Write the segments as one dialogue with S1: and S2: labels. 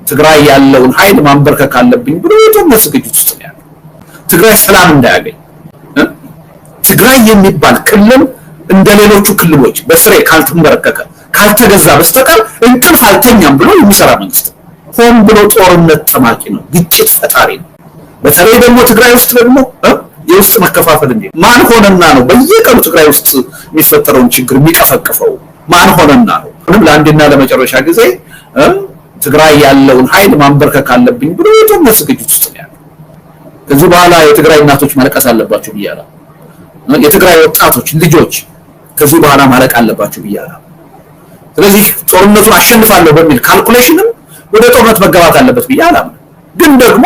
S1: ትግራይ ያለውን ኃይል ማንበርከክ አለብኝ ብሎ የጦርነት ዝግጅት ውስጥ ነው ያለው። ትግራይ ሰላም እንዳያገኝ ትግራይ የሚባል ክልል እንደሌሎቹ ክልሎች በስሬ ካልተንበረከከ ካልተገዛ በስተቀር እንቅልፍ አልተኛም ብሎ የሚሰራ መንግስት ሆን ብሎ ጦርነት ጠማቂ ነው፣ ግጭት ፈጣሪ ነው። በተለይ ደግሞ ትግራይ ውስጥ ደግሞ የውስጥ መከፋፈል እንዴ ማን ሆነና ነው በየቀኑ ትግራይ ውስጥ የሚፈጠረውን ችግር የሚቀፈቅፈው? ማን ሆነና ነው? ለአንድና ለመጨረሻ ጊዜ ትግራይ ያለውን ኃይል ማንበርከክ አለብኝ ብሎ የጦርነት ዝግጅት ውስጥ ነው ያለው። ከዚህ በኋላ የትግራይ እናቶች ማለቀስ አለባቸው ብያለሁ። የትግራይ ወጣቶች ልጆች ከዚህ በኋላ ማለቅ አለባቸው ብያለሁ። ስለዚህ ጦርነቱን አሸንፋለሁ በሚል ካልኩሌሽንም ወደ ጦርነት መገባት አለበት ብያለሁ። ግን ደግሞ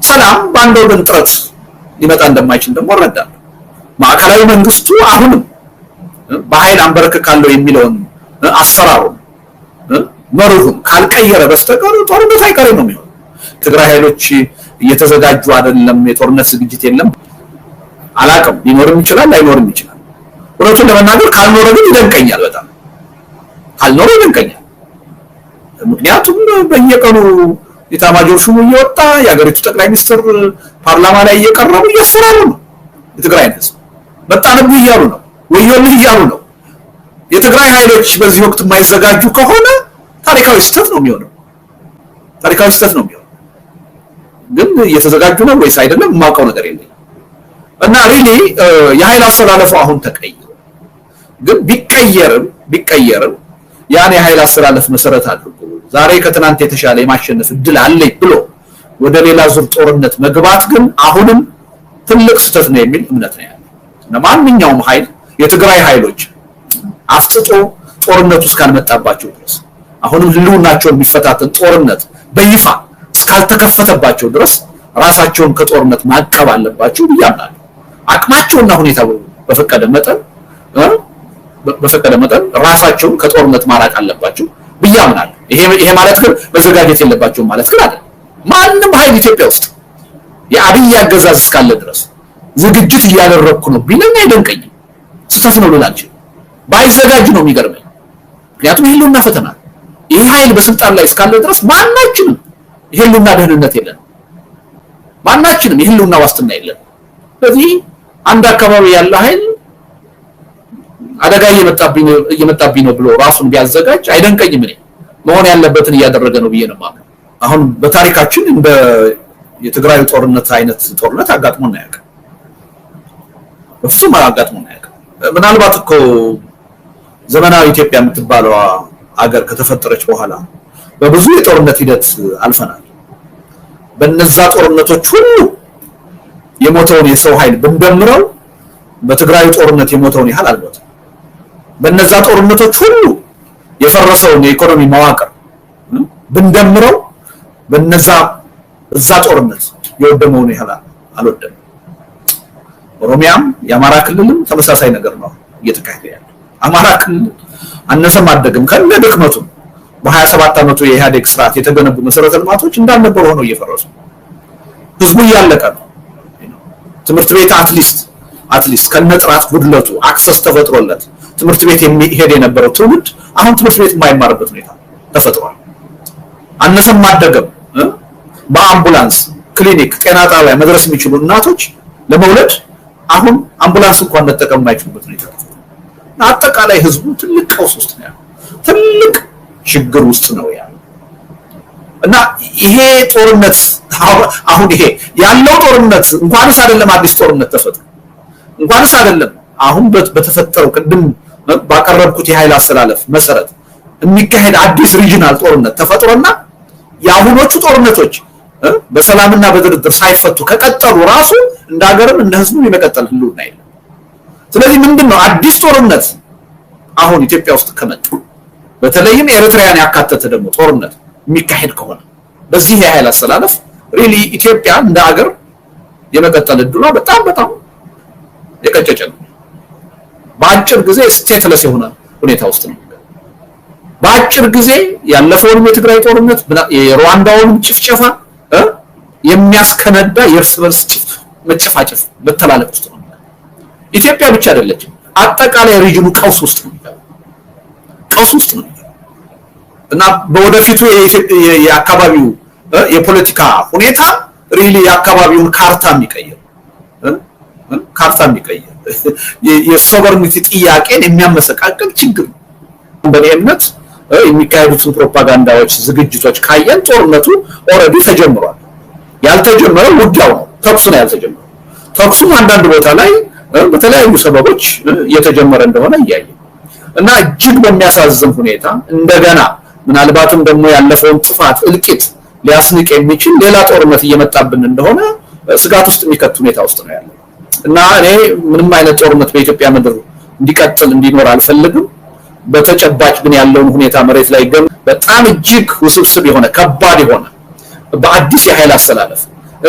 S1: ሰላም በአንድ ወገን ጥረት ሊመጣ እንደማይችል ደግሞ እረዳለሁ። ማዕከላዊ መንግስቱ አሁንም በኃይል አንበረክካለሁ የሚለውን አሰራሩን መርሁን ካልቀየረ በስተቀር ጦርነት አይቀሬ ነው የሚሆነው። ትግራይ ኃይሎች እየተዘጋጁ አይደለም፣ የጦርነት ዝግጅት የለም። አላቅም፣ ሊኖርም ይችላል ላይኖርም ይችላል። እውነቱን ለመናገር ካልኖረ ግን ይደንቀኛል፣ በጣም ካልኖረ ይደንቀኛል። ምክንያቱም በየቀኑ የታማጆር ሹሙ እየወጣ የሀገሪቱ ጠቅላይ ሚኒስትር ፓርላማ ላይ እየቀረቡ እያስፈራሩ ነው። የትግራይ ህዝብ መጣንብህ እያሉ ነው፣ ወዮልህ እያሉ ነው። የትግራይ ኃይሎች በዚህ ወቅት የማይዘጋጁ ከሆነ ታሪካዊ ስህተት ነው የሚሆነው። ታሪካዊ ስህተት ነው የሚሆነው። ግን እየተዘጋጁ ነው ወይስ አይደለም የማውቀው ነገር የለም። እና ሪሊ የኃይል አስተላለፉ አሁን ተቀይሮ ግን ቢቀየርም ያን የኃይል አስተላለፍ መሰረት አድርጎ ዛሬ ከትናንት የተሻለ የማሸነፍ እድል አለኝ ብሎ ወደ ሌላ ዙር ጦርነት መግባት ግን አሁንም ትልቅ ስህተት ነው የሚል እምነት ነው ያለው። እና ማንኛውም ኃይል የትግራይ ኃይሎች አፍጥጦ ጦርነቱ እስካልመጣባቸው ድረስ አሁንም ህልውናቸውን የሚፈታተን ጦርነት በይፋ እስካልተከፈተባቸው ድረስ ራሳቸውን ከጦርነት ማቀብ አለባቸው ብያምናለሁ። አቅማቸውና ሁኔታው በፈቀደ መጠን ራሳቸውን ከጦርነት ማራቅ አለባቸው ብያምናለሁ። ይሄ ማለት ግን መዘጋጀት የለባቸውም ማለት ግን አይደለም። ማንም ኃይል ኢትዮጵያ ውስጥ የአብይ አገዛዝ እስካለ ድረስ ዝግጅት እያደረኩ ነው ቢለኝ አይደንቀኝም። ስህተት ነው ልላችሁ ባይዘጋጁ ነው የሚገርመኝ። ምክንያቱም የህልውና ፈተና ይሄ ኃይል በስልጣን ላይ እስካለ ድረስ ማናችንም የህልውና ደህንነት የለንም፣ ማናችንም የህልውና ዋስትና የለንም። ስለዚህ አንድ አካባቢ ያለ ኃይል አደጋ እየመጣብኝ ነው ብሎ ራሱን ቢያዘጋጅ አይደንቀኝም። እኔ መሆን ያለበትን እያደረገ ነው ብዬ ነው የማምነው። አሁን በታሪካችን እንደ የትግራይ ጦርነት አይነት ጦርነት አጋጥሞን አያውቅም፣ በፍጹም አጋጥሞን አያውቅም። ምናልባት እኮ ዘመናዊ ኢትዮጵያ የምትባለው ሀገር ከተፈጠረች በኋላ በብዙ የጦርነት ሂደት አልፈናል። በነዛ ጦርነቶች ሁሉ የሞተውን የሰው ኃይል ብንደምረው በትግራይ ጦርነት የሞተውን ያህል አልሞተም። በነዛ ጦርነቶች ሁሉ የፈረሰውን የኢኮኖሚ መዋቅር ብንደምረው እዛ ጦርነት የወደመውን ያህል አልወደመም። ኦሮሚያም የአማራ ክልልም ተመሳሳይ ነገር ነው እየተካሄደ ያለው። አማራ ክልል አነሰም አደገም ከነ ድክመቱ በ27 ዓመቱ የኢህአዴግ ስርዓት የተገነቡ መሰረተ ልማቶች እንዳልነበሩ ሆነው እየፈረሱ ህዝቡ እያለቀ ነው። ትምህርት ቤት አትሊስት ከነጥራት ጉድለቱ አክሰስ ተፈጥሮለት ትምህርት ቤት የሚሄድ የነበረው ትውልድ አሁን ትምህርት ቤት የማይማርበት ሁኔታ ተፈጥሯል። አነሰም አደገም በአምቡላንስ ክሊኒክ ጤና ጣቢያ መድረስ የሚችሉ እናቶች ለመውለድ አሁን አምቡላንስ እንኳን መጠቀም የማይችሉበት ሁኔታ ተፈጥሯል። አጠቃላይ ህዝቡ ትልቅ ቀውስ ውስጥ ነው ያለው፣ ትልቅ ችግር ውስጥ ነው ያለው። እና ይሄ ጦርነት አሁን ይሄ ያለው ጦርነት እንኳንስ አይደለም አዲስ ጦርነት ተፈጥሮ እንኳንስ አይደለም አሁን በተፈጠረው ቅድም ባቀረብኩት የኃይል አስተላለፍ መሰረት የሚካሄድ አዲስ ሪጂናል ጦርነት ተፈጥሮና የአሁኖቹ ጦርነቶች በሰላምና በድርድር ሳይፈቱ ከቀጠሉ ራሱ እንደ ሀገርም እንደ ህዝብም የመቀጠል ህልውና የለም። ስለዚህ ምንድነው አዲስ ጦርነት አሁን ኢትዮጵያ ውስጥ ከመጣ በተለይም ኤርትራን ያካተተ ደግሞ ጦርነት የሚካሄድ ከሆነ በዚህ የኃይል አስተላለፍ ሪሊ ኢትዮጵያ እንደ ሀገር የመቀጠል እድሏ በጣም የቀጨጨ ነው። በአጭር ጊዜ ስቴትለስ የሆነ ሁኔታ ውስጥ ነው። በአጭር ጊዜ ያለፈውን የትግራይ ጦርነት የሩዋንዳውን ጭፍጨፋ የሚያስከነዳ የእርስ በርስ መጨፋጨፍ መተላለቅ ውስጥ ነው። ኢትዮጵያ ብቻ አይደለችም፣ አጠቃላይ ሪጅኑ ቀውስ ውስጥ ነው። እና በወደፊቱ የአካባቢው የፖለቲካ ሁኔታ ሪሊ የአካባቢውን ካርታ የሚቀይር የሶቨርኒቲ ጥያቄን የሚያመሰቃቅል ችግር በእኔ እምነት የሚካሄዱትን ፕሮፓጋንዳዎች ዝግጅቶች ካየን ጦርነቱ ኦልሬዲ ተጀምሯል። ያልተጀመረው ውጊያው ነው፣ ተኩሱ ነው ያልተጀመረው። ተኩሱም አንዳንድ ቦታ ላይ በተለያዩ ሰበቦች እየተጀመረ እንደሆነ እያየ እና እጅግ በሚያሳዝን ሁኔታ እንደገና ምናልባትም ደግሞ ያለፈውን ጥፋት እልቂት ሊያስንቅ የሚችል ሌላ ጦርነት እየመጣብን እንደሆነ ስጋት ውስጥ የሚከት ሁኔታ ውስጥ ነው ያለው እና እኔ ምንም አይነት ጦርነት በኢትዮጵያ ምድር እንዲቀጥል እንዲኖር አልፈልግም። በተጨባጭ ግን ያለውን ሁኔታ መሬት ላይ ገም በጣም እጅግ ውስብስብ የሆነ ከባድ የሆነ በአዲስ የኃይል አሰላለፍ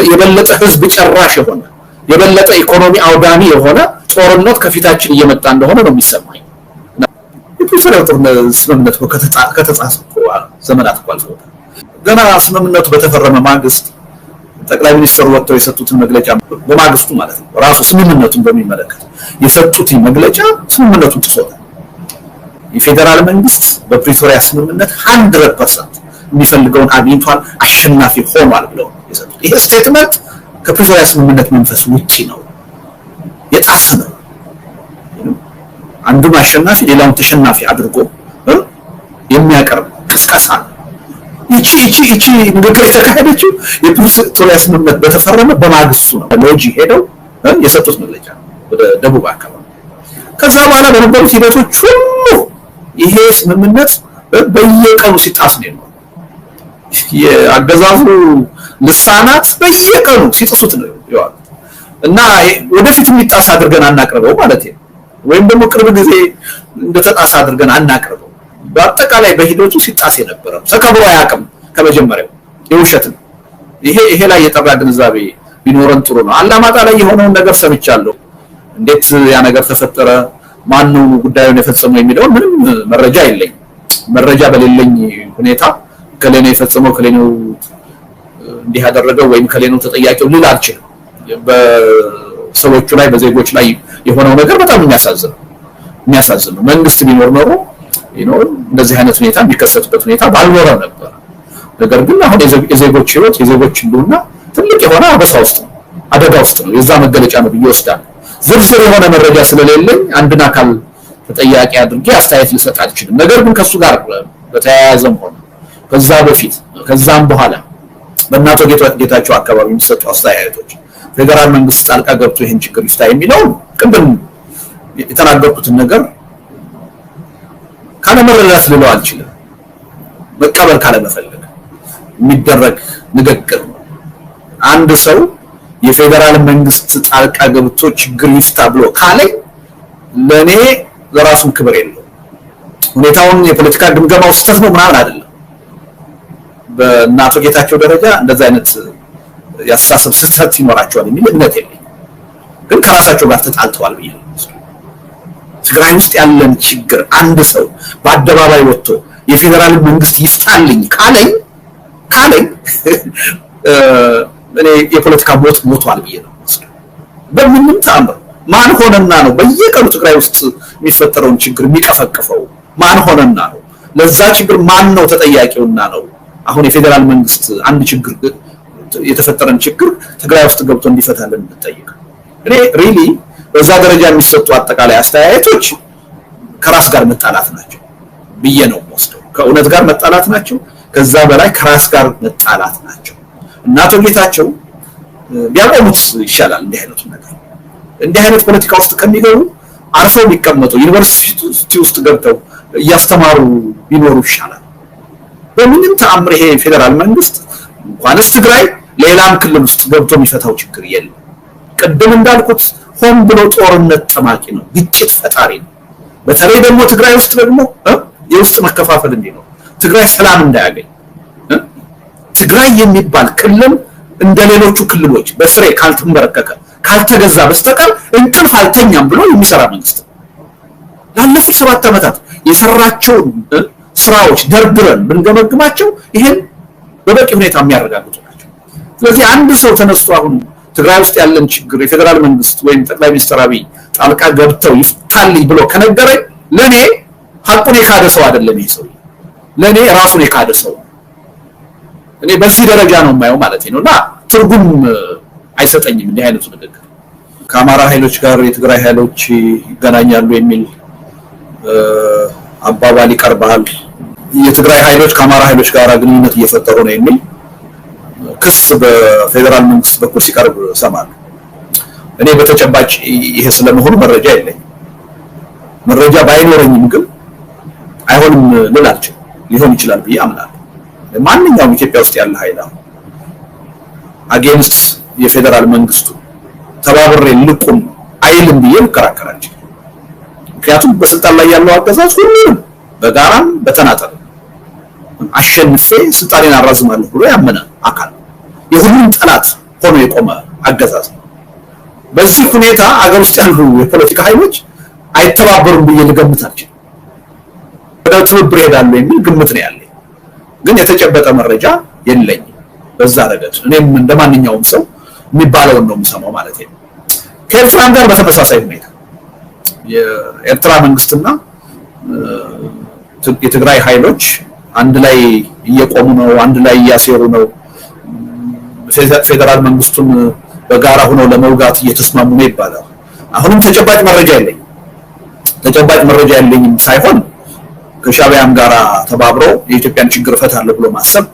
S1: የበለጠ ህዝብ ጨራሽ የሆነ የበለጠ ኢኮኖሚ አውዳሚ የሆነ ጦርነት ከፊታችን እየመጣ እንደሆነ ነው የሚሰማኝ። የፕሪቶሪያው ስምምነት ከተጻፈ ዘመናት አልፈዋል። ገና ስምምነቱ በተፈረመ ማግስት ጠቅላይ ሚኒስትሩ ወጥተው የሰጡትን መግለጫ በማግስቱ ማለት ነው ራሱ ስምምነቱን በሚመለከት የሰጡት መግለጫ ስምምነቱን ጥሶታል። የፌደራል መንግስት በፕሪቶሪያ ስምምነት 100% የሚፈልገውን አግኝቷል፣ አሸናፊ ሆኗል ብለው የሰጡት ይሄ ስቴትመንት ከፕሪቶሪያ ስምምነት መንፈስ ውጪ ነው፣ የጣሰ ነው። አንዱን አሸናፊ ሌላውን ተሸናፊ አድርጎ የሚያቀርብ ቅስቀሳ ነው። ይቺ ንግግር የተካሄደችው የፕሪቶሪያ ስምምነት በተፈረመ በማግስቱ ነው። ሎጂ ሄደው የሰጡት መግለጫ ወደ ደቡብ አካባቢ። ከዛ በኋላ በነበሩት ሂደቶች ሁሉ ይሄ ስምምነት በየቀኑ ሲጣስ ነው። የአገዛዙ ልሳናት በየቀኑ ሲጥሱት ነው ያው እና ወደፊት የሚጣስ አድርገን አናቅርበው ማለት ነው፣ ወይም ደግሞ ቅርብ ጊዜ እንደተጣሳ አድርገን አናቅርበው። በአጠቃላይ በሂደቱ ሲጣስ የነበረ ተከብሮ አያውቅም። ከመጀመሪያው የውሸት ነው። ይሄ ላይ የጠራ ግንዛቤ ቢኖረን ጥሩ ነው። አላማጣ ላይ የሆነውን ነገር ሰምቻለሁ። እንዴት ያ ነገር ተፈጠረ፣ ማን ነው ጉዳዩን የፈጸመው የሚለው ምንም መረጃ የለኝም። መረጃ በሌለኝ ሁኔታ ከሌላ የፈጸመው ከሌላ እንዲህ ያደረገው ወይም ከሌላ ተጠያቂው ልል አልችልም። በሰዎቹ ላይ በዜጎች ላይ የሆነው ነገር በጣም የሚያሳዝን ነው። መንግስት ቢኖር ኖሮ እንደዚህ አይነት ሁኔታ የሚከሰትበት ሁኔታ ባልኖረ ነበር። ነገር ግን አሁን የዜጎች ህይወት የዜጎች ሁሉና ትልቅ የሆነ አበሳ ውስጥ ነው፣ አደጋ ውስጥ ነው። የዛ መገለጫ ነው ብዬ ወስዳለሁ። ዝርዝር የሆነ መረጃ ስለሌለኝ አንድን አካል ተጠያቂ አድርጌ አስተያየት ልሰጥ አልችልም። ነገር ግን ከሱ ጋር በተያያዘም ሆነ ከዛ በፊት ከዛም በኋላ በእናቶ ጌታቸው አካባቢ የሚሰጡ አስተያየቶች ፌደራል መንግስት ጣልቃ ገብቶ ይሄን ችግር ይፍታ የሚለው ቅድም የተናገርኩትን ነገር ካለመረዳት ልለው አልችልም። መቀበል ካለመፈለግ የሚደረግ ንግግር ነው። አንድ ሰው የፌደራል መንግስት ጣልቃ ገብቶ ችግር ይፍታ ብሎ ካለኝ ለኔ ለራሱን ክብር የለው። ሁኔታውን የፖለቲካ ግምገማው ስህተት ነው ምናምን አይደለም። በእናቶ ጌታቸው ደረጃ እንደዛ አይነት ያስተሳሰብ ስህተት ይኖራቸዋል የሚል እምነት የለኝም። ግን ከራሳቸው ጋር ተጣልተዋል ብዬ ነው። ትግራይ ውስጥ ያለን ችግር አንድ ሰው በአደባባይ ወጥቶ የፌደራል መንግስት ይፍታልኝ ካለኝ እኔ የፖለቲካ ሞቷል ብዬ ነው። በምንም ተአምር ማን ሆነና ነው በየቀኑ ትግራይ ውስጥ የሚፈጠረውን ችግር የሚቀፈቅፈው? ማን ሆነና ነው? ለዛ ችግር ማን ነው ተጠያቂውና ነው አሁን የፌደራል መንግስት አንድ ችግር የተፈጠረን ችግር ትግራይ ውስጥ ገብቶ እንዲፈታልን እንጠይቅ? እኔ ሪሊ በዛ ደረጃ የሚሰጡ አጠቃላይ አስተያየቶች ከራስ ጋር መጣላት ናቸው ብዬ ነው ወስደው። ከእውነት ጋር መጣላት ናቸው። ከዛ በላይ ከራስ ጋር መጣላት ናቸው። እናቶ ጌታቸው ቢያቆሙት ይሻላል። እንዲህ አይነት ፖለቲካ ውስጥ ከሚገቡ አርፈው ቢቀመጡ ዩኒቨርሲቲ ውስጥ ገብተው እያስተማሩ ቢኖሩ ይሻላል። በምንም ተአምር ይሄ ፌደራል መንግስት እንኳንስ ትግራይ ሌላም ክልል ውስጥ ገብቶ የሚፈታው ችግር የለም። ቅድም እንዳልኩት ሆን ብሎ ጦርነት ጠማቂ ነው፣ ግጭት ፈጣሪ ነው። በተለይ ደግሞ ትግራይ ውስጥ ደግሞ የውስጥ መከፋፈል እንዲኖር፣ ትግራይ ሰላም እንዳያገኝ፣ ትግራይ የሚባል ክልል እንደሌሎቹ ክልሎች በስሬ ካልተንበረከከ ካልተገዛ በስተቀር እንቅልፍ አልተኛም ብሎ የሚሰራ መንግስት ላለፉት 7 ዓመታት የሰራቸው ስራዎች ደርድረን ብንገመግማቸው ይሄን በበቂ ሁኔታ የሚያረጋግጡ ናቸው። ስለዚህ አንድ ሰው ተነስቶ አሁን ትግራይ ውስጥ ያለን ችግር የፌደራል መንግስት ወይም ጠቅላይ ሚኒስትር አብይ ጣልቃ ገብተው ይፍታልኝ ብሎ ከነገረኝ ለኔ ሀቁን የካደ ሰው አይደለም። ይሄ ሰው ለኔ ራሱን የካደ ሰው እኔ በዚህ ደረጃ ነው የማየው ማለት ነውና ትርጉም አይሰጠኝም እንዲህ አይነቱ ንግግር። ከአማራ ኃይሎች ጋር የትግራይ ኃይሎች ይገናኛሉ የሚል አባባል ይቀርባል። የትግራይ ኃይሎች ከአማራ ኃይሎች ጋር ግንኙነት እየፈጠሩ ነው የሚል ክስ በፌደራል መንግስት በኩል ሲቀርብ ሰማለሁ። እኔ በተጨባጭ ይሄ ስለመሆኑ መረጃ የለኝም። መረጃ ባይኖረኝም ግን አይሆንም ልላችሁ ሊሆን ይችላል ብዬ አምናለሁ። ማንኛውም ኢትዮጵያ ውስጥ ያለ ኃይል አጌንስት የፌደራል መንግስቱ ተባብሬ ልቁም አይልም ብዬ ልከራከራቸው። ምክንያቱም በስልጣን ላይ ያለው አገዛዝ ሁሉንም በጋራም በተናጠል አሸንፌ ስልጣኔን አራዝማለሁ ብሎ ያመነ አካል የሁሉም ጠላት ሆኖ የቆመ አገዛዝ። በዚህ ሁኔታ አገር ውስጥ ያሉ የፖለቲካ ኃይሎች አይተባበሩም ብዬ ልገምታቸው ወደ ትብብር ይሄዳሉ የሚል ግምት ነው ያለኝ። ግን የተጨበጠ መረጃ የለኝም በዛ ረገድ። እኔም እንደማንኛውም ሰው የሚባለውን ነው የምሰማው ማለት ነው። ከኤርትራም ጋር በተመሳሳይ ሁኔታ የኤርትራ መንግስትና የትግራይ ኃይሎች አንድ ላይ እየቆሙ ነው፣ አንድ ላይ እያሴሩ ነው፣ ፌደራል መንግስቱን በጋራ ሆነው ለመውጋት እየተስማሙ ነው ይባላል። አሁንም ተጨባጭ መረጃ የለኝም። ተጨባጭ መረጃ የለኝም ሳይሆን ከሻዕቢያም ጋር ተባብረው የኢትዮጵያን ችግር ፈታለሁ ብሎ ማሰብ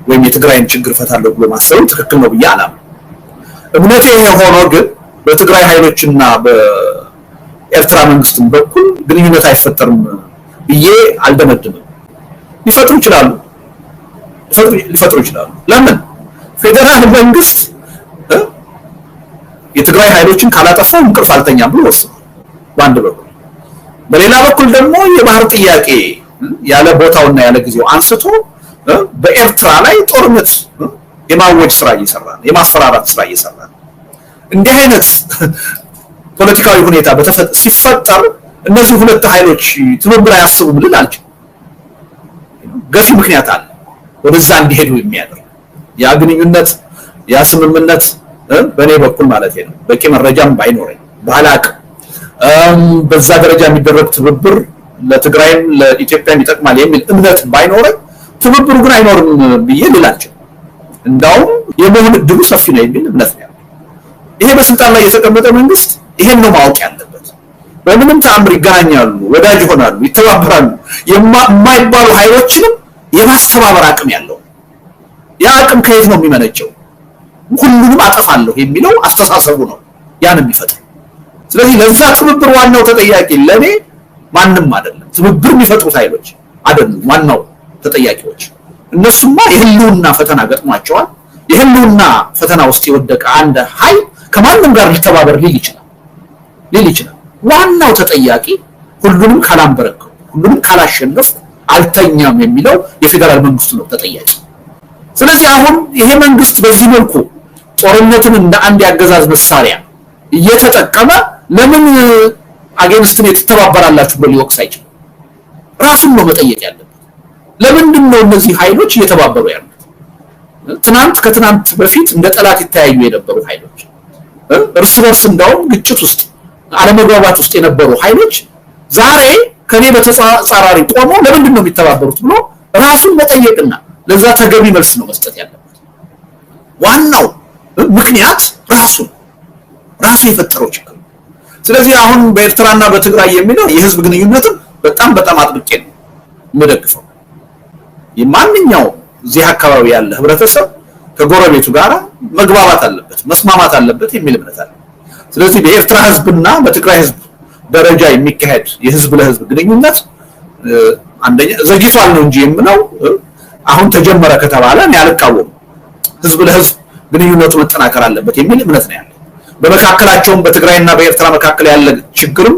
S1: ወይም የትግራይን ችግር ፈታለሁ ብሎ ማሰብ ትክክል ነው ብዬ አላምንም። እምነቴ ይሄ ሆኖ ግን በትግራይ ኃይሎችና በኤርትራ መንግስትም በኩል ግንኙነት አይፈጠርም ብዬ አልደመድምም። ሊፈጥሩ ይችላሉ። ለምን? ፌደራል መንግስት የትግራይ ኃይሎችን ካላጠፋው እንቅልፍ አልተኛም ብሎ ወስኗል በአንድ በኩል። በሌላ በኩል ደግሞ የባህር ጥያቄ ያለ ቦታውና ያለ ጊዜው አንስቶ በኤርትራ ላይ ጦርነት የማወጅ ስራ እየሰራ ነው፣ የማስፈራራት ስራ እየሰራ ነው። እንዲህ አይነት ፖለቲካዊ ሁኔታ ሲፈጠር እነዚህ ሁለት ኃይሎች ትብብር አያስቡም ልል አልችልም። ገፊ ምክንያት አለ ወደዛ እንዲሄዱ የሚያደርግ ያ ግንኙነት ያ ስምምነት በእኔ በኩል ማለት ነው። በቂ መረጃም ባይኖረኝ ባላቅ በዛ ደረጃ የሚደረግ ትብብር ለትግራይም ለኢትዮጵያም ይጠቅማል የሚል እምነት ባይኖረኝ ትብብሩ ግን አይኖርም ብዬ ልላቸው እንዳውም የመሆን እድሉ ሰፊ ነው የሚል እምነት ነው። ይሄ በስልጣን ላይ የተቀመጠ መንግስት ይሄን ነው ማወቅ ያለበት። በምንም ተአምር ይገናኛሉ፣ ወዳጅ ይሆናሉ፣ ይተባበራሉ የማይባሉ ኃይሎችንም የማስተባበር አቅም ያለው ያ አቅም ከየት ነው የሚመነጨው? ሁሉንም አጠፋለሁ የሚለው አስተሳሰቡ ነው ያን የሚፈጥር። ስለዚህ ለዛ ትብብር ዋናው ተጠያቂ ለኔ ማንም አይደለም፣ ትብብር የሚፈጥሩት ኃይሎች አይደሉም ዋናው ተጠያቂዎች። እነሱማ የህልውና ፈተና ገጥሟቸዋል። የህልውና ፈተና ውስጥ የወደቀ አንድ ኃይል ከማንም ጋር ሊተባበር ሊል ይችላል። ዋናው ተጠያቂ ሁሉንም ካላንበረከው ሁሉንም ካላሸነፍ አልተኛም የሚለው የፌደራል መንግስቱ ነው ተጠያቂ። ስለዚህ አሁን ይሄ መንግስት በዚህ መልኩ ጦርነትን እንደ አንድ ያገዛዝ መሳሪያ እየተጠቀመ ለምን አጌንስትን ትተባበራላችሁ ብሎ ሊወቅስ አይችልም። ራሱን ነው መጠየቅ ያለበት። ለምንድን ነው እነዚህ ኃይሎች እየተባበሩ ያሉት? ከትናንት በፊት እንደ ጠላት ይተያዩ የነበሩ ኃይሎች እርስ በርስ እንዳውም ግጭት ውስጥ አለመግባባት ውስጥ የነበሩ ኃይሎች ዛሬ ከኔ በተጻራሪ ቆመው ለምንድን ነው የሚተባበሩት ብሎ ራሱን መጠየቅና ለዛ ተገቢ መልስ ነው መስጠት ያለበት። ዋናው ምክንያት ራሱ የፈጠረው ችግር። ስለዚህ አሁን በኤርትራና በትግራይ የሚለው የህዝብ ግንኙነትም በጣም አጥብቄ ነው የምደግፈው። የማንኛውም እዚህ አካባቢ ያለ ህብረተሰብ ከጎረቤቱ ጋር መግባባት አለበት፣ መስማማት አለበት የሚል እምነት አለ። ስለዚህ በኤርትራ ህዝብና በትግራይ ህዝብ ደረጃ የሚካሄድ የህዝብ ለህዝብ ግንኙነት አንደኛ ዘግይቷል ነው እንጂ የምለው አሁን ተጀመረ ከተባለ እኔ አልቃወምም። ህዝብ ለህዝብ ግንኙነቱ መጠናከር አለበት የሚል እምነት ነው ያለው። በመካከላቸውም በትግራይና በኤርትራ መካከል ያለ ችግርም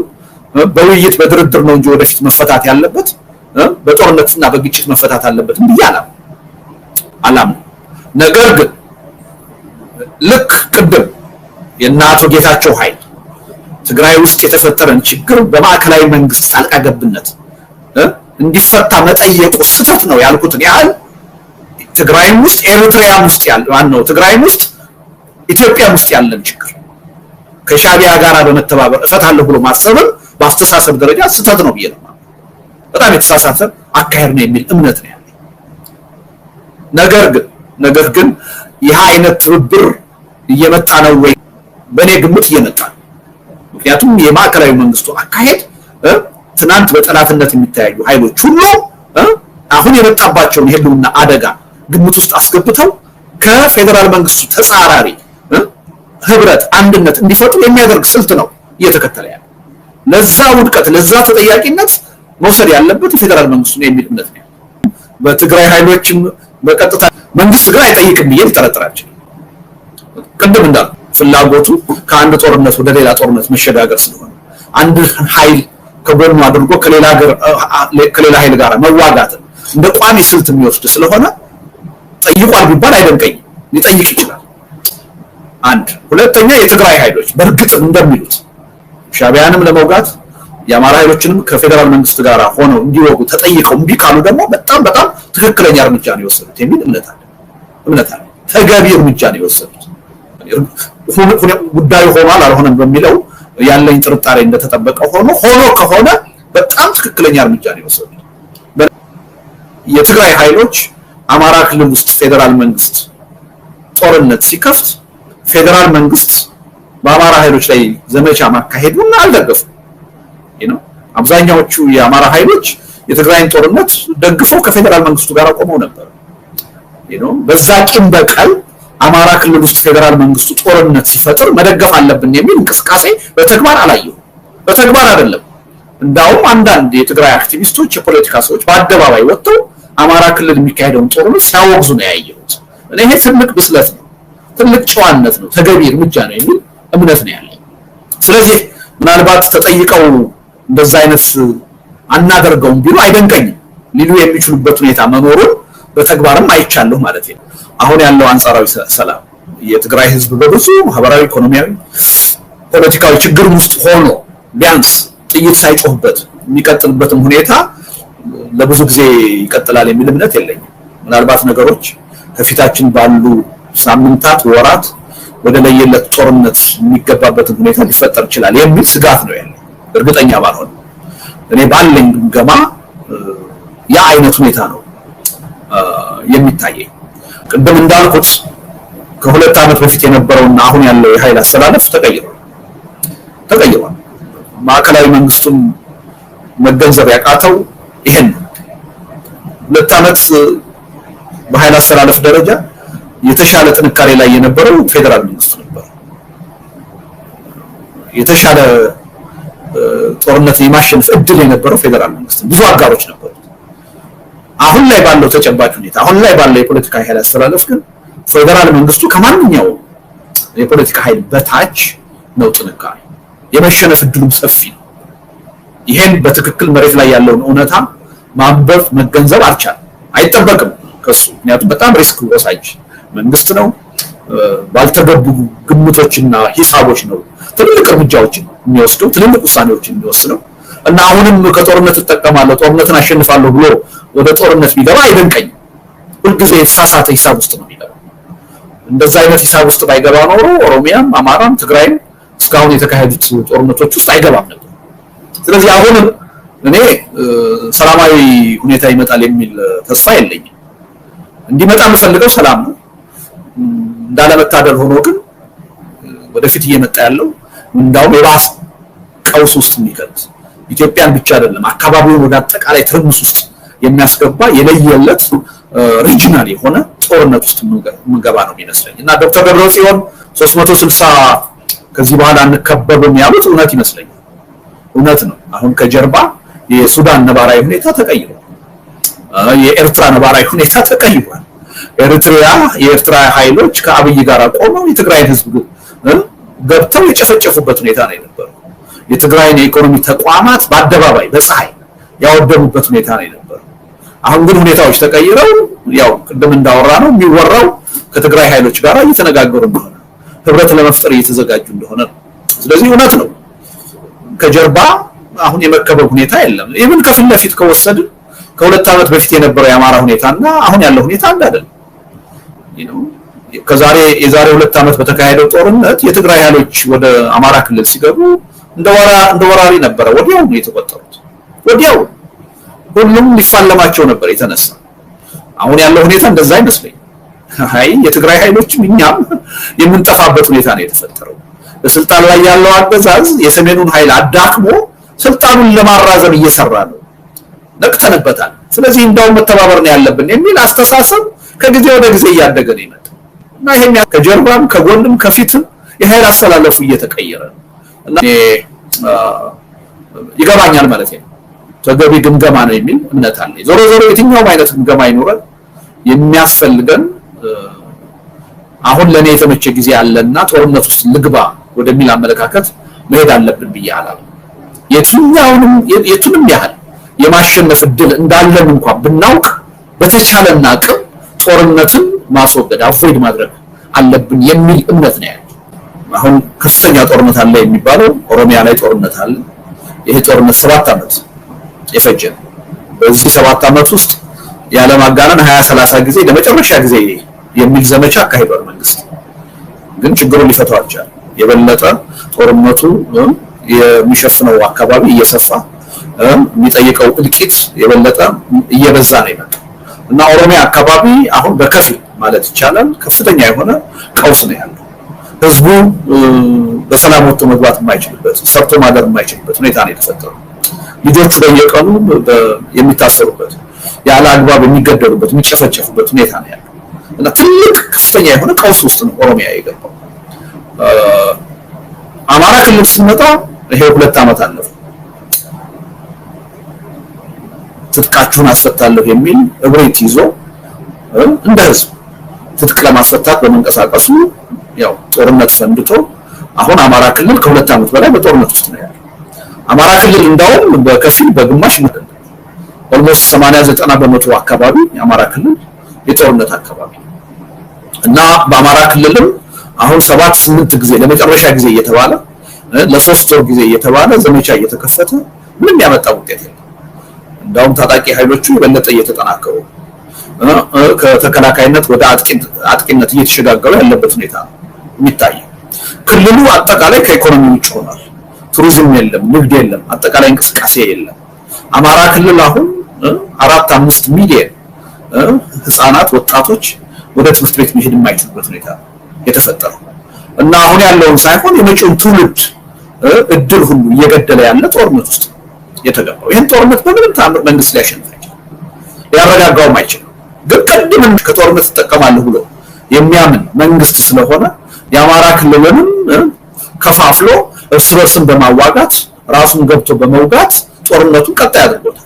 S1: በውይይት በድርድር ነው እንጂ ወደፊት መፈታት ያለበት በጦርነትና በግጭት መፈታት አለበት ብዬ አላምንም። ነገር ግን ልክ ቅድም የአቶ ጌታቸው ኃይል ትግራይ ውስጥ የተፈጠረን ችግር በማዕከላዊ መንግስት ጣልቃ ገብነት እንዲፈታ መጠየቁ ስህተት ነው ያልኩትን ያህል ትግራይም ውስጥ ኤርትራም ውስጥ ያለው ትግራይም ውስጥ ኢትዮጵያም ውስጥ ያለን ችግር ከሻዕቢያ ጋር በመተባበር እፈታለሁ ብሎ ማሰብም በአስተሳሰብ ደረጃ ስህተት ነው ብዬ ነው። በጣም የተሳሳተ አካሄድ ነው የሚል እምነት ነው ያለው። ነገር ግን ይህ አይነት ትብብር እየመጣ ነው ወይ? በእኔ ግምት እየመጣ ነው። ምክንያቱም የማዕከላዊ መንግስቱ አካሄድ ትናንት በጠላትነት የሚታዩ ኃይሎች ሁሉ አሁን የመጣባቸውን የህልውና አደጋ ግምት ውስጥ አስገብተው ከፌደራል መንግስቱ ተጻራሪ ህብረት አንድነት እንዲፈጥሩ የሚያደርግ ስልት ነው እየተከተለ ያለው። ለዛ ውድቀት ለዛ ተጠያቂነት መውሰድ ያለበት የፌደራል መንግስቱ ነው የሚል እምነት ነው። በትግራይ ኃይሎችም በቀጥታ መንግስት ግን አይጠይቅም ብዬ ልጠረጥራቸው። ቅድም እንዳልኩ ፍላጎቱ ከአንድ ጦርነት ወደ ሌላ ጦርነት መሸጋገር ስለሆነ አንድ ኃይል ከጎኑ አድርጎ ከሌላ ኃይል ጋር መዋጋትን እንደ ቋሚ ስልት የሚወስድ ስለሆነ ጠይቋል ቢባል አይደንቀኝም። ሊጠይቅ ይችላል። አንድ ሁለተኛ የትግራይ ኃይሎች በእርግጥ እንደሚሉት ሻዕቢያንም ለመውጋት የአማራ ኃይሎችንም ከፌደራል መንግስት ጋር ሆነው እንዲወጉ ተጠይቀው እምቢ ካሉ ደግሞ በጣም ትክክለኛ እርምጃ ነው የወሰዱት የሚል እምነት አለ። ተገቢ እርምጃ ነው የወሰዱት። ጉዳዩ ሆኗል አልሆነም በሚለው ያለኝ ጥርጣሬ እንደተጠበቀ ሆኖ ከሆነ በጣም ትክክለኛ እርምጃ ነው የወሰዱት። የትግራይ ኃይሎች አማራ ክልል ውስጥ ፌደራል መንግስት ጦርነት ሲከፍት ፌደራል መንግስት በአማራ ኃይሎች ላይ ዘመቻ ማካሄዱን አልደገፉም። አብዛኛዎቹ የአማራ ኃይሎች የትግራይን ጦርነት ደግፈው ከፌደራል መንግስቱ ጋር ቆመው ነበር። በዛ ቂም በቀል አማራ ክልል ውስጥ ፌደራል መንግስቱ ጦርነት ሲፈጥር መደገፍ አለብን የሚል እንቅስቃሴ በተግባር አላየሁም። በተግባር አይደለም። እንዳውም አንዳንድ የትግራይ አክቲቪስቶች፣ የፖለቲካ ሰዎች በአደባባይ ወጥተው አማራ ክልል የሚካሄደውን ጦርነት ሲያወግዙ ነው ያየሁት። ይሄ ትልቅ ብስለት ነው፣ ትልቅ ጨዋነት ነው፣ ተገቢ እርምጃ ነው የሚል እምነት ነው ያለኝ። ስለዚህ ምናልባት ተጠይቀው እንደዛ አይነት አናደርገውም ቢሉ አይደንቀኝም። ሊሉ የሚችሉበት ሁኔታ መኖሩን በተግባርም አይቻለሁ ማለት ነው። አሁን ያለው አንጻራዊ ሰላም የትግራይ ህዝብ በብዙ ማህበራዊ፣ ኢኮኖሚያዊ፣ ፖለቲካዊ ችግር ውስጥ ሆኖ ቢያንስ ጥይት ሳይጮህበት የሚቀጥልበትም ሁኔታ ለብዙ ጊዜ ይቀጥላል የሚል እምነት የለኝም። ምናልባት ነገሮች ከፊታችን ባሉ ሳምንታት፣ ወራት ወደ ለየለት ጦርነት የሚገባበትን ሁኔታ ሊፈጠር ይችላል የሚል ስጋት ነው ያለው። እርግጠኛ ባልሆነ እኔ ባለኝ ግምገማ ያ አይነት ሁኔታ ነው የሚታየኝ። ቅድም እንዳልኩት ከሁለት ዓመት በፊት የነበረውና አሁን ያለው የኃይል አስተላለፍ ተቀይሯል። ማዕከላዊ መንግስቱም መገንዘብ ያቃተው ይሄን ነው። ሁለት ዓመት በኃይል አስተላለፍ ደረጃ የተሻለ ጥንካሬ ላይ የነበረው ፌደራል መንግስቱ ነበር። የተሻለ ጦርነት የማሸነፍ እድል የነበረው ፌደራል መንግስት፣ ብዙ አጋሮች ነበሩት። አሁን ላይ ባለው ተጨባጭ ሁኔታ፣ አሁን ላይ ባለው የፖለቲካ ኃይል አስተላለፍ ግን ፌደራል መንግስቱ ከማንኛው የፖለቲካ ኃይል በታች ነው። ጥንካሬ የመሸነፍ እድሉም ሰፊ ነው። ይሄን በትክክል መሬት ላይ ያለውን እውነታ ማንበብ መገንዘብ አልቻለም፣ አይጠበቅም ከሱ። ምክንያቱም በጣም ሪስክ ወሳጅ መንግስት ነው። ባልተገቡ ግምቶችና ሂሳቦች ነው ትልልቅ እርምጃዎችን የሚወስደው፣ ትልልቅ ውሳኔዎችን የሚወስነው እና አሁንም ከጦርነት እጠቀማለሁ፣ ጦርነትን አሸንፋለሁ ብሎ ወደ ጦርነት ቢገባ አይደንቀኝም። ሁልጊዜ የተሳሳተ ሂሳብ ውስጥ ነው የሚገባው። እንደዛ አይነት ሂሳብ ውስጥ ባይገባ ኖሮ ኦሮሚያም፣ አማራም፣ ትግራይም እስካሁን የተካሄዱት ጦርነቶች ውስጥ አይገባም ነበር። ስለዚህ አሁንም እኔ ሰላማዊ ሁኔታ ይመጣል የሚል ተስፋ የለኝም። እንዲመጣ የምፈልገው ሰላም ነው። እንዳለመታደል ሆኖ ግን ወደፊት እየመጣ ያለው እንዳውም የባሰ ቀውስ ውስጥ የሚከት ኢትዮጵያን ብቻ አይደለም አካባቢውን ወደ አጠቃላይ ትርምስ ውስጥ የሚያስገባ የለየለት ሪጂናል የሆነ ጦርነት ውስጥ የምንገባ ነው የሚመስለኝ እና ዶክተር ደብረጽዮን 360 ከዚህ በኋላ እንከበብም ያሉት እውነት ይመስለኛል። እውነት ነው። አሁን ከጀርባ የሱዳን ነባራዊ ሁኔታ ተቀይሯል። የኤርትራ ነባራዊ ሁኔታ ተቀይሯል። የኤርትራ ኃይሎች ከአብይ ጋር ቆመው የትግራይን ህዝብ ገብተው የጨፈጨፉበት ሁኔታ ነው የነበረው። የትግራይን የኢኮኖሚ ተቋማት በአደባባይ በፀሐይ ያወደሙበት ሁኔታ ነው የነበረው። አሁን ግን ሁኔታዎች ተቀይረው ያው ቅድም እንዳወራ ነው የሚወራው ከትግራይ ኃይሎች ጋር እየተነጋገሩ እንደሆነ ህብረት ለመፍጠር እየተዘጋጁ እንደሆነ ነው። ስለዚህ እውነት ነው ከጀርባ አሁን የመከበብ ሁኔታ የለም። ይሄን ከፊት ለፊት ከወሰድን ከሁለት ዓመት በፊት የነበረው የአማራ ሁኔታና አሁን ያለው ሁኔታ አንድ አይደለም። የዛሬ ሁለት ዓመት በተካሄደው ጦርነት የትግራይ ኃይሎች ወደ አማራ ክልል ሲገቡ እንደ ወራሪ ነበረ ወዲያው የተቆጠሩት። ወዲያው ሁሉም ሊፋለማቸው ነበር የተነሳ። አሁን ያለው ሁኔታ እንደዛ አይመስለኝ። አይ የትግራይ ኃይሎችም እኛም የምንጠፋበት ሁኔታ ነው የተፈጠረው። በስልጣን ላይ ያለው አገዛዝ የሰሜኑን ኃይል አዳክሞ ስልጣኑን ለማራዘም እየሰራ ነው። ነቅተንበታል። ስለዚህ እንደው መተባበር ነው ያለብን የሚል አስተሳሰብ ከጊዜ ወደ ጊዜ እያደገ ነው የመጣው እና ይሄም ከጀርባም ከጎንም ከፊትም የኃይል አስተላለፉ እየተቀየረ ነው እና ይገባኛል ማለት ነው። ተገቢ ግምገማ ነው የሚል እምነት አለ። ዞሮ ዞሮ የትኛውም አይነት ግምገማ ይኖራል። የሚያስፈልገን አሁን ለኔ የተመቸ ጊዜ አለና ጦርነት ውስጥ ልግባ ወደሚል አመለካከት መሄድ አለብን ብያለሁ። የቱንም ያህል የማሸነፍ እድል እንዳለን እንኳን ብናውቅ በተቻለና አቅም ጦርነትን ማስወገድ አቮይድ ማድረግ አለብን የሚል እምነት ነው ያለው። አሁን ከፍተኛ ጦርነት አለ የሚባለው ኦሮሚያ ላይ ጦርነት አለ። ይሄ ጦርነት 7 ዓመት የፈጀ በዚህ 7 ዓመት ውስጥ ያለማጋነን 20-30 ጊዜ ለመጨረሻ ጊዜ የሚል ዘመቻ አካሂዷል መንግስት። ግን ችግሩን ሊፈታው አልቻለም። የበለጠ ጦርነቱ የሚሸፍነው አካባቢ እየሰፋ የሚጠይቀው እልቂት የበለጠ እየበዛ ነው የመጣው እና ኦሮሚያ አካባቢ አሁን በከፊል ማለት ይቻላል ከፍተኛ የሆነ ቀውስ ነው ያለው። ህዝቡ በሰላም ወጥቶ መግባት የማይችልበት ሰርቶ ማደር የማይችልበት ሁኔታ ነው የተፈጠረው። ልጆቹ በየቀኑ የሚታሰሩበት ያለ አግባብ የሚገደሉበት የሚጨፈጨፉበት ሁኔታ ነው ያለው እና ትልቅ ከፍተኛ የሆነ ቀውስ ውስጥ ነው ኦሮሚያ የገባው። አማራ ክልል ሲመጣ ይሄ 2 ዓመት አለፈ። ትጥቃችሁን አስፈታለሁ የሚል እብሪት ይዞ እንደ ህዝብ ትጥቅ ለማስፈታት በመንቀሳቀሱ ያው ጦርነት ፈንድቶ አሁን አማራ ክልል ከ2 ዓመት በላይ በጦርነት ውስጥ ነው ያለው። አማራ ክልል እንዳውም በከፊል በግማሽ ነው ኦልሞስት 80-90% አካባቢ የአማራ ክልል የጦርነት አካባቢ እና በአማራ ክልልም አሁን 7-8 ጊዜ ለመጨረሻ ጊዜ እየተባለ ለ3 ወር ጊዜ እየተባለ ዘመቻ እየተከፈተ ምንም ያመጣ ውጤት የለም። እንዳውም ታጣቂ ኃይሎቹ የበለጠ እየተጠናከሩ ከተከላካይነት ወደ አጥቂነት እየተሸጋገሩ ያለበት ሁኔታ ነው የሚታየው። ክልሉ አጠቃላይ ከኢኮኖሚ ውጭ ሆኗል። ቱሪዝም የለም፣ ንግድ የለም፣ አጠቃላይ እንቅስቃሴ የለም። አማራ ክልል አሁን 4-5 ሚሊዮን ህፃናት ወጣቶች ወደ ትምህርት ቤት መሄድ የማይችሉበት ሁኔታ የተፈጠረው እና አሁን ያለውን ሳይሆን የመጪውን ትውልድ እድል ሁሉ እየገደለ ያለ ጦርነት ውስጥ የተገባው። ይሄን ጦርነት በምንም ታምር መንግስት ሊያሸንፍ አይችልም፣ ሊያረጋጋውም አይችልም። ግን ቀድመን ከጦርነት ተጠቀማለሁ ብሎ የሚያምን መንግስት ስለሆነ የአማራ ክልልንም ከፋፍሎ እርስ በርስን በማዋጋት ራሱን ገብቶ በመውጋት ጦርነቱን ቀጣይ አድርጎታል።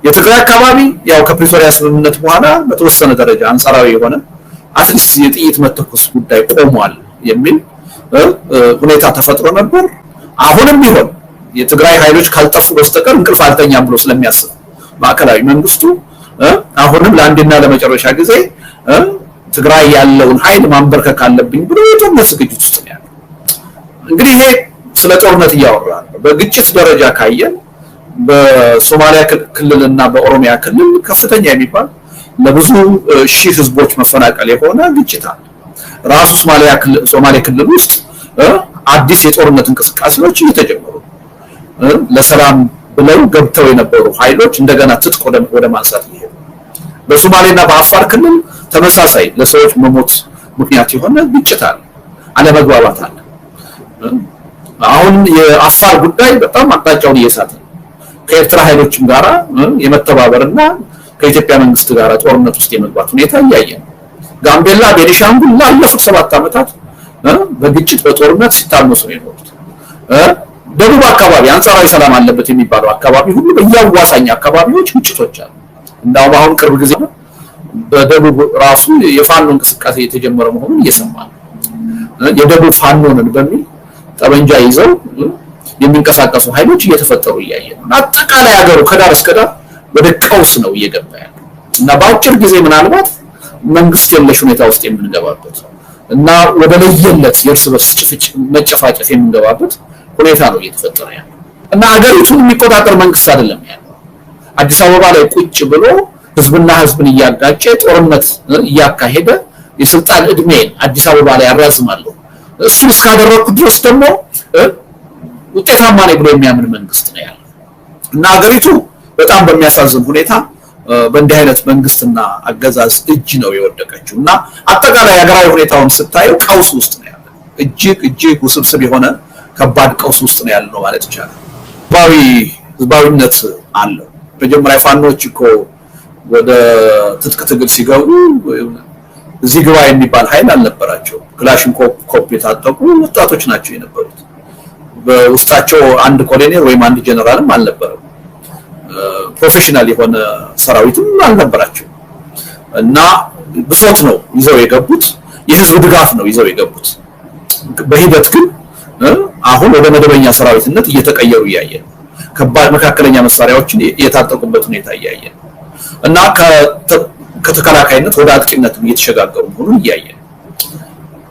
S1: የትግራይ አካባቢ ያው ከፕሪቶሪያ ስምምነት በኋላ በተወሰነ ደረጃ አንጻራዊ የሆነ አትሊስት የጥይት መተኮስ ጉዳይ ቆሟል የሚል ሁኔታ ተፈጥሮ ነበር። አሁንም ቢሆን የትግራይ ኃይሎች ካልጠፉ በስተቀር እንቅልፍ አልተኛም ብሎ ስለሚያስብ ማዕከላዊ መንግስቱ አሁንም ለአንድና ለመጨረሻ ጊዜ ትግራይ ያለውን ኃይል ማንበርከክ አለብኝ ብሎ የጦርነት ዝግጅት ውስጥ ነው ያለው። እንግዲህ ይሄ ስለ ጦርነት እያወራን ነው። በግጭት ደረጃ ካየን በሶማሊያ ክልልና በኦሮሚያ ክልል ከፍተኛ የሚባል ለብዙ ሺህ ህዝቦች መፈናቀል የሆነ ግጭት አለ። ራሱ ሶማሊያ ክልል ውስጥ አዲስ የጦርነት እንቅስቃሴዎች እየተጀመሩ ለሰላም ብለው ገብተው የነበሩ ኃይሎች እንደገና ትጥቅ ወደ ማንሳት ይሄዱ። በሶማሌና በአፋር ክልል ተመሳሳይ ለሰዎች መሞት ምክንያት የሆነ ግጭት አለ፣ አለመግባባት አለ። አሁን የአፋር ጉዳይ በጣም አቅጣጫውን እየሳተ ነው። ከኤርትራ ኃይሎችም ጋራ የመተባበርና ከኢትዮጵያ መንግስት ጋራ ጦርነት ውስጥ የመግባት ሁኔታ እያየን ነው። ጋምቤላ፣ ቤኒሻንጉል ላለፉት 7 ዓመታት በግጭት በጦርነት ሲታመሱ ነው የኖሩት። ደቡብ አካባቢ አንጻራዊ ሰላም አለበት የሚባለው አካባቢ ሁሉ በየአዋሳኝ አካባቢዎች ግጭቶች አሉ። እንዳውም አሁን ቅርብ ጊዜ በደቡብ ራሱ የፋኖ እንቅስቃሴ የተጀመረ መሆኑን እየሰማን ነው። የደቡብ ፋኖንን በሚል ጠበንጃ ይዘው የሚንቀሳቀሱ ኃይሎች እየተፈጠሩ እያየን ነው። አጠቃላይ ሀገሩ ከዳር እስከ ዳር ወደ ቀውስ ነው እየገባ ያለው እና በአጭር ጊዜ ምናልባት መንግስት የለሽ ሁኔታ ውስጥ የምንገባበት እና ወደ ለየለት የእርስ በርስ መጨፋጨፍ የምንገባበት ሁኔታ ነው እየተፈጠረ ያለው እና ሀገሪቱን የሚቆጣጠር መንግስት አይደለም ያለው። አዲስ አበባ ላይ ቁጭ ብሎ ህዝብና ህዝብን እያጋጨ ጦርነት እያካሄደ የስልጣን እድሜን አዲስ አበባ ላይ ያራዝማለሁ እሱን እስካደረኩ ድረስ ደግሞ ውጤታማ ነኝ ብሎ የሚያምን መንግስት ነው ያለው እና ሀገሪቱ በጣም በሚያሳዝን ሁኔታ በእንዲህ አይነት መንግስትና አገዛዝ እጅ ነው የወደቀችውና አጠቃላይ ሀገራዊ ሁኔታውን ስታየው ቀውስ ውስጥ ነው ያለው። እጅግ ውስብስብ የሆነ ከባድ ቀውስ ውስጥ ነው ያለው ማለት ይቻላል። ህዝባዊነት አለው። መጀመሪያ ፋኖች እኮ ወደ ትጥቅ ትግል ሲገቡ እዚህ ግባ የሚባል ኃይል አልነበራቸው። ክላሽንኮቭ የታጠቁ ወጣቶች ናቸው የነበሩት። በውስጣቸው አንድ ኮሎኔል ወይም አንድ ጀነራልም አልነበረም። ፕሮፌሽናል የሆነ ሰራዊትም አልነበራቸው እና ብሶት ነው ይዘው የገቡት፣ የህዝብ ድጋፍ ነው ይዘው የገቡት። በሂደት ግን አሁን ወደ መደበኛ ሰራዊትነት እየተቀየሩ እያየን ከባድ መካከለኛ መሳሪያዎችን የታጠቁበት ሁኔታ እያየን እና ከተከላካይነት ወደ አጥቂነት እየተሸጋገሩ መሆኑን እያየን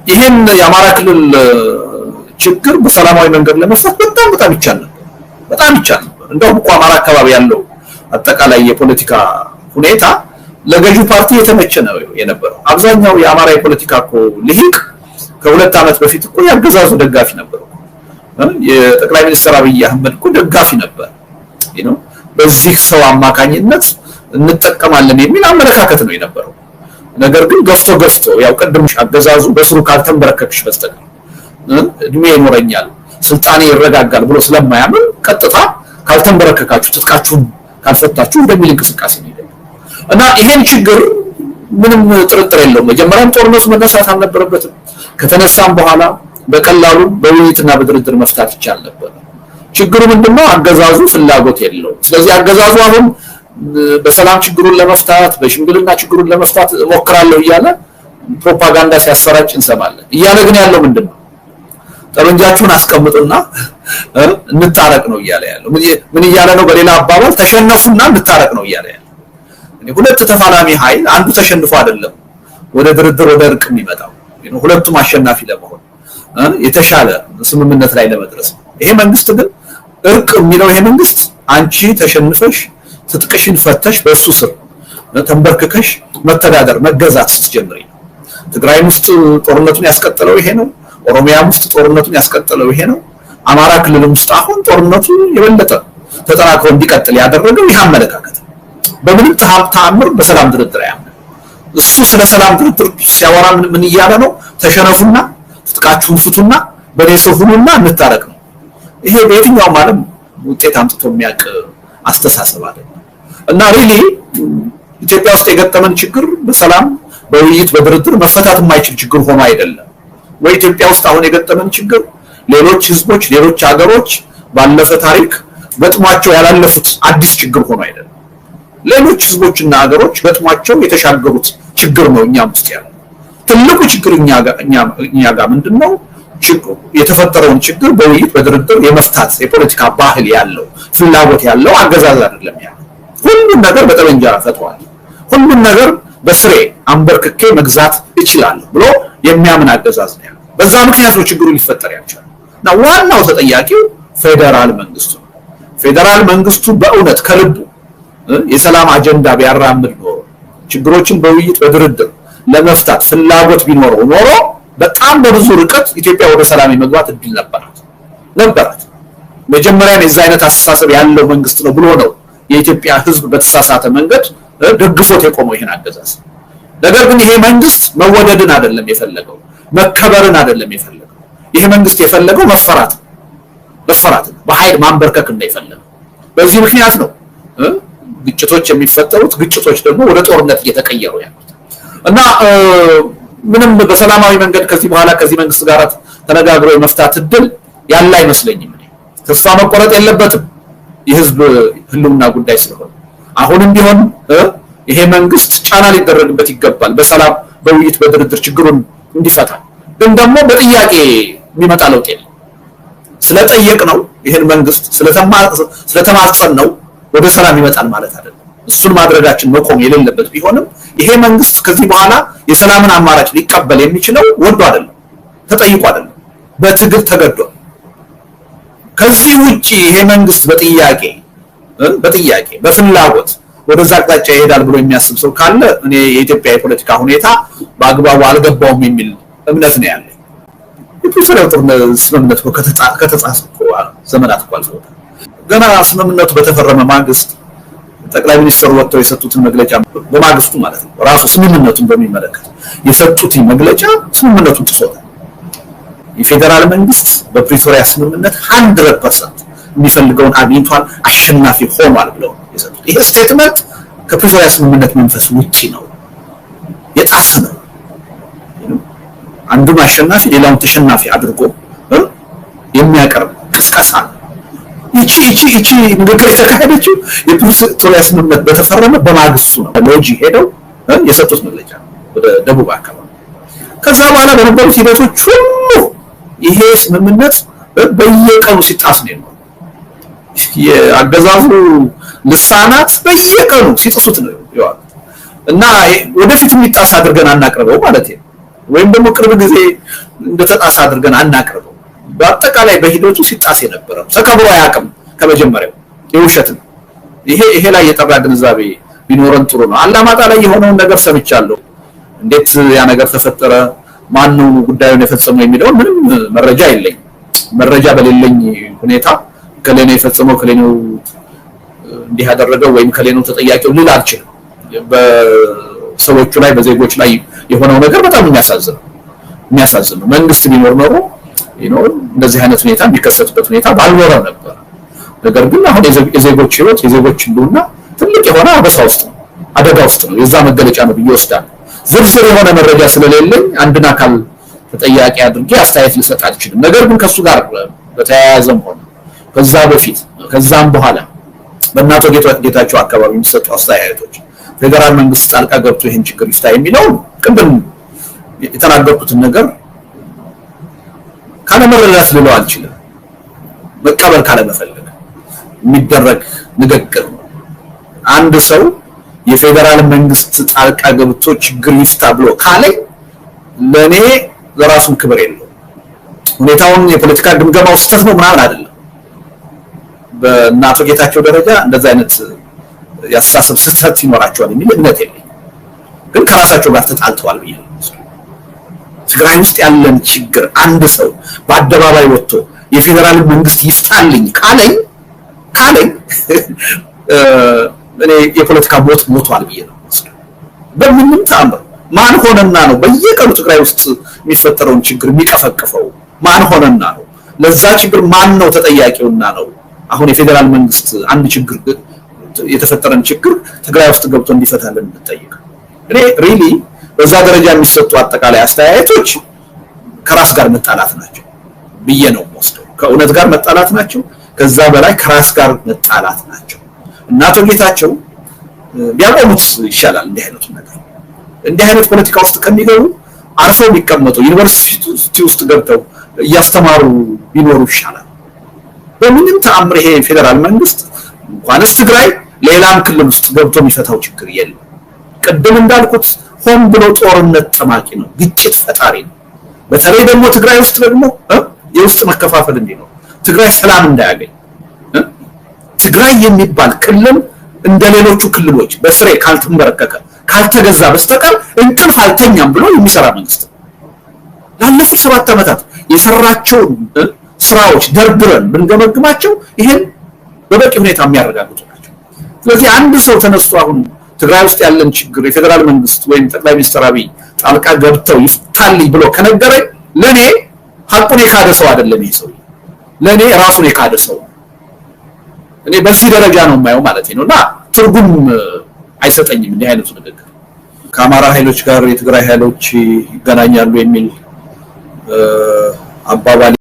S1: ይሄን የአማራ ክልል ችግር በሰላማዊ መንገድ ለመፍታት በጣም ይቻል ነበር። እንደውም እኮ አማራ አካባቢ ያለው አጠቃላይ የፖለቲካ ሁኔታ ለገዢው ፓርቲ የተመቸ ነው የነበረው። አብዛኛው የአማራ የፖለቲካ እኮ ልሂቅ ከሁለት ዓመት በፊት እኮ ያገዛዙ ደጋፊ ነበር። የጠቅላይ ሚኒስትር አብይ አህመድ እኮ ደጋፊ ነበር። በዚህ ሰው አማካኝነት እንጠቀማለን የሚል አመለካከት ነው የነበረው። ነገር ግን ገፍቶ ያው ቀደም አገዛዙ በስሩ ካልተንበረከክሽ በስተቀር እድሜ ይኖረኛል ስልጣኔ ይረጋጋል ብሎ ስለማያምን ቀጥታ ካልተንበረከካችሁ ትጥቃችሁን ካልፈታችሁ ወደሚል እንቅስቃሴ ነው እና ይሄን ችግር ምንም ጥርጥር የለውም መጀመሪያም ጦርነቱ መነሳት አልነበረበትም። ከተነሳም በኋላ በቀላሉ በውይይትና በድርድር መፍታት ይቻል ነበር። ችግሩ ምንድነው? አገዛዙ ፍላጎት የለውም። ስለዚህ አገዛዙ አሁን በሰላም ችግሩን ለመፍታት በሽምግልና ችግሩን ለመፍታት ሞክራለሁ እያለ ፕሮፓጋንዳ ሲያሰራጭ እንሰማለን። እያለ ግን ያለው ምንድነው? ጠመንጃችሁን አስቀምጡና እንታረቅ ነው እያለ ያለው። ምን እያለ ነው? በሌላ አባባል ተሸነፉና እንታረቅ ነው እያለ ያለው። ሁለት ተፋላሚ ኃይል አንዱ ተሸንፎ አይደለም ወደ ድርድር ወደ እርቅ የሚመጣው። ሁለቱም አሸናፊ ለመሆን የተሻለ ስምምነት ላይ ለመድረስ ነው። ይሄ መንግስት ግን እርቅ የሚለው ይሄ መንግስት አንቺ ተሸንፈሽ ትጥቅሽን ፈተሽ በእሱ ስር ተንበርክከሽ መተዳደር መገዛት ስትጀምሪ ነው። ትግራይ ውስጥ ጦርነቱን ያስቀጠለው ይሄ ነው። ኦሮሚያም ውስጥ ጦርነቱን ያስቀጠለው ይሄ ነው። አማራ ክልልም ውስጥ አሁን ጦርነቱ የበለጠ ተጠናክሮ እንዲቀጥል ያደረገው ይሄ አመለካከት በምንም ተአምር በሰላም ድርድር ያመነ እሱ ስለ ሰላም ድርድር ሲያወራ ምን እያለ ነው? ተሸነፉና ትጥቃችሁን ፍቱና በኔ ስር ሁኑና እንታረቅ ነው። ይሄ በየትኛውም ዓለም ውጤት አምጥቶ የሚያውቅ አስተሳሰብ አይደለም እና ሪሊ ኢትዮጵያ ውስጥ የገጠመን ችግር በሰላም በውይይት በድርድር መፈታት የማይችል ችግር ሆኖ አይደለም ወይ? ኢትዮጵያ ውስጥ አሁን የገጠመን ችግር ሌሎች ህዝቦች ሌሎች ሀገሮች ባለፈ ታሪክ ገጥሟቸው ያላለፉት አዲስ ችግር ሆኖ አይደለም። ሌሎች ህዝቦችና ሀገሮች ገጥሟቸው የተሻገሩት ችግር ነው እኛም ውስጥ ያለው። ትልቁ ችግር እኛ ጋር ምንድነው? ችግሩ የተፈጠረውን ችግር በውይይት በድርድር የመፍታት የፖለቲካ ባህል ያለው ፍላጎት ያለው አገዛዝ አይደለም ያለው። ሁሉን ነገር በጠመንጃ ፈቷል። ሁሉን ነገር በስሬ አንበርክኬ መግዛት ይችላል ብሎ የሚያምን አገዛዝ ነው ያለው። በዛ ምክንያት ነው ችግሩ ሊፈጠር ያልቻለው እና ዋናው ተጠያቂው ፌደራል መንግስቱ ነው። ፌደራል መንግስቱ በእውነት ከልቡ የሰላም አጀንዳ ቢያራምድ ኖሮ ችግሮችን በውይይት በድርድር ለመፍታት ፍላጎት ቢኖረው ኖሮ በጣም በብዙ ርቀት ኢትዮጵያ ወደ ሰላም የመግባት እድል ነበራት። መጀመሪያም የዛ አይነት አስተሳሰብ ያለው መንግስት ነው ብሎ ነው የኢትዮጵያ ህዝብ በተሳሳተ መንገድ ደግፎት የቆመው ይሄን አገዛዝ። ነገር ግን ይሄ መንግስት መወደድን አይደለም የፈለገው፣ መከበርን አይደለም የፈለገው። ይሄ መንግስት የፈለገው መፈራት በኃይል ማንበርከክ እንደፈለገው። በዚህ ምክንያት ነው ግጭቶች የሚፈጠሩት፣ ግጭቶች ደግሞ ወደ ጦርነት እየተቀየሩ ያሉት እና ምንም በሰላማዊ መንገድ ከዚህ በኋላ ከዚህ መንግስት ጋር ተነጋግሮ የመፍታት እድል ያለ አይመስለኝም። ተስፋ መቆረጥ የለበትም የህዝብ ህልውና ጉዳይ ስለሆነ አሁንም ቢሆን ይሄ መንግስት ጫና ሊደረግበት ይገባል በሰላም በውይይት በድርድር ችግሩን እንዲፈታ። ግን ደግሞ በጥያቄ የሚመጣ ለውጥ የለም። ስለጠየቅ ነው ይሄን መንግስት ስለተማጸን ነው ወደ ሰላም ይመጣል ማለት አይደለም። እሱን ማድረጋችን መቆም የሌለበት ቢሆንም ይሄ መንግስት ከዚህ በኋላ የሰላምን አማራጭ ሊቀበል የሚችለው ወዶ አይደለም ተጠይቆ አይደለም በትግል ተገዷል። ከዚህ ውጪ ይሄ መንግስት በጥያቄ በፍላጎት ወደዛ አቅጣጫ ይሄዳል ብሎ የሚያስብ ሰው ካለ እኔ የኢትዮጵያ የፖለቲካ ሁኔታ በአግባቡ አልገባውም የሚል እምነት ነው ያለኝ። የፕሪቶሪያው ስምምነት ከተጻፈ ዘመናት አልፈዋል። ገና ስምምነቱ በተፈረመ ማግስት ጠቅላይ ሚኒስትሩ ወጥተው የሰጡትን መግለጫ በማግስቱ ማለት ነው ራሱ ስምምነቱን በሚመለከት የሰጡት መግለጫ ስምምነቱን ጥሶታል። የፌደራል መንግስት በፕሪቶሪያ ስምምነት 100% የሚፈልገውን አግኝቷል፣ አሸናፊ ሆኗል ብለው የሰጡት ይሄ ስቴትመንት ከፕሪቶሪያ ስምምነት መንፈስ ውጪ ነው፣ የጣሰ ነው። አንዱን አሸናፊ ሌላውን ተሸናፊ አድርጎ የሚያቀርብ ቅስቀሳ ነው። ይቺ ንግግር የተካሄደችው የፕሪቶሪያ ስምምነት በተፈረመ በማግስቱ ነው። ሎጂ ሄደው የሰጡት መግለጫ ወደ ደቡብ አካባቢ። ከዛ በኋላ በነበሩት ሂደቶች ሁሉ ይሄ ስምምነት በየቀኑ ሲጣስ ነው። የአገዛዙ ልሳናት በየቀኑ ሲጥሱት ነው ያሉት እና ወደፊት የሚጣስ አድርገን አናቅርበው ማለት ነው፣ ወይም ደግሞ ቅርብ ጊዜ እንደተጣሳ አድርገን አናቅርበው። በአጠቃላይ በሂደቱ ሲጣስ የነበረው ተከብሮ አያውቅም። ከመጀመሪያው የውሸት ነው። ይሄ ላይ የጠራ ግንዛቤ ቢኖረን ጥሩ ነው። አላማጣ ላይ የሆነውን ነገር ሰምቻለሁ። እንዴት ያ ነገር ተፈጠረ፣ ማን ነው ጉዳዩን የፈጸመው የሚለው ምንም መረጃ የለኝም። መረጃ በሌለኝ ሁኔታ ከሌኔ የፈጸመው ከሌኔው እንዲህ ያደረገው ወይም ከሌኔው ተጠያቂው ልል አልችልም። በሰዎቹ ላይ በዜጎች ላይ የሆነው ነገር በጣም የሚያሳዝን ነው። መንግስት ቢኖር ኖሮ እንደዚህ አይነት ሁኔታ የሚከሰትበት ሁኔታ ባልኖረ ነበር። ነገር ግን አሁን የዜጎች ህይወት የዜጎች ህልውና ትልቅ የሆነ አደጋ ውስጥ ነው። የዛ መገለጫ ነው ብዬ ወስዳለሁ። ዝርዝር የሆነ መረጃ ስለሌለኝ አንድን አካል ተጠያቂ አድርጌ አስተያየት ልሰጥ አልችልም። ነገር ግን ከሱ ጋር በተያያዘም ሆነ ከዛ በፊት ከዛም በኋላ በእናቶ ጌታቸው አካባቢ የሚሰጡ አስተያየቶች ፌደራል መንግስት ጣልቃ ገብቶ ይሄን ችግር ይፍታ የሚለው ቅድም የተናገርኩትን ነገር ካለመረዳት ልለው አልችልም። መቀበል ካለመፈለግ የሚደረግ ንግግር ነው። አንድ ሰው የፌደራል መንግስት ጣልቃ ገብቶ ችግር ይፍታ ብሎ ካለኝ ለኔ ለራሱን ክብር የለው። ሁኔታውን የፖለቲካ ግምገማው ስህተት ነው ምናምን አይደለም። በእናቶ ጌታቸው ደረጃ እንደዛ አይነት ያስተሳሰብ ስህተት ይኖራቸዋል የሚል እምነት የለኝም። ግን ከራሳቸው ጋር ተጣልተዋል ብዬ ነው። ትግራይ ውስጥ ያለን ችግር አንድ ሰው በአደባባይ ወጥቶ የፌደራል መንግስት ይፍታልኝ ካለኝ እኔ የፖለቲካ ሞቷል ብዬ ነው። በምንም ተአምር ማን ሆነና ነው በየቀኑ ትግራይ ውስጥ የሚፈጠረውን ችግር የሚቀፈቅፈው? ማን ሆነና ነው? ለዛ ችግር ማን ነው ተጠያቂውና ነው? አሁን የፌደራል መንግስት አንድ ችግር የተፈጠረን ችግር ትግራይ ውስጥ ገብቶ እንዲፈታልን እንጠይቅ። እኔ ሪሊ በዛ ደረጃ የሚሰጡ አጠቃላይ አስተያየቶች ከራስ ጋር መጣላት ናቸው ብዬ ነው የምወስደው። ከእውነት ጋር መጣላት ናቸው። ከዛ በላይ ከራስ ጋር መጣላት ናቸው። እናቶ ጌታቸው ቢያቆሙት ይሻላል። እንዲህ አይነቱ ነገር እንዲህ አይነት ፖለቲካ ውስጥ ከሚገቡ አርፈው ቢቀመጡ ዩኒቨርሲቲ ውስጥ ገብተው እያስተማሩ ቢኖሩ ይሻላል። በምንም ተአምር ይሄ ፌደራል መንግስት እንኳንስ ትግራይ ሌላም ክልል ውስጥ ገብቶ የሚፈታው ችግር የለም። ቅድም እንዳልኩት ሆን ብሎ ጦርነት ጠማቂ ነው፣ ግጭት ፈጣሪ ነው። በተለይ ደግሞ ትግራይ ውስጥ ደግሞ የውስጥ መከፋፈል እንዲኖር፣ ትግራይ ሰላም እንዳያገኝ፣ ትግራይ የሚባል ክልል እንደሌሎቹ ክልሎች በስሬ ካልተንበረከከ ካልተገዛ በስተቀር እንቅልፍ አልተኛም ብሎ የሚሰራ መንግስት ላለፉት 7 ዓመታት የሰራቸው ስራዎች ደርድረን ብንገመግማቸው ይሄን በበቂ ሁኔታ የሚያረጋግጡ ናቸው። ስለዚህ አንድ ሰው ተነስቶ አሁን ትግራይ ውስጥ ያለን ችግር የፌደራል መንግስት ወይም ጠቅላይ ሚኒስትር አብይ ጣልቃ ገብተው ይፍታልኝ ብሎ ከነገረኝ ለኔ ሐቁን የካደ ሰው አይደለም። ይሄ ሰው ለኔ ራሱን የካደ ሰው እኔ በዚህ ደረጃ ነው የማየው ማለት ነውና ትርጉም አይሰጠኝም እንዲህ አይነቱ ንግግር። ከአማራ ኃይሎች ጋር የትግራይ ኃይሎች ይገናኛሉ የሚል አባባል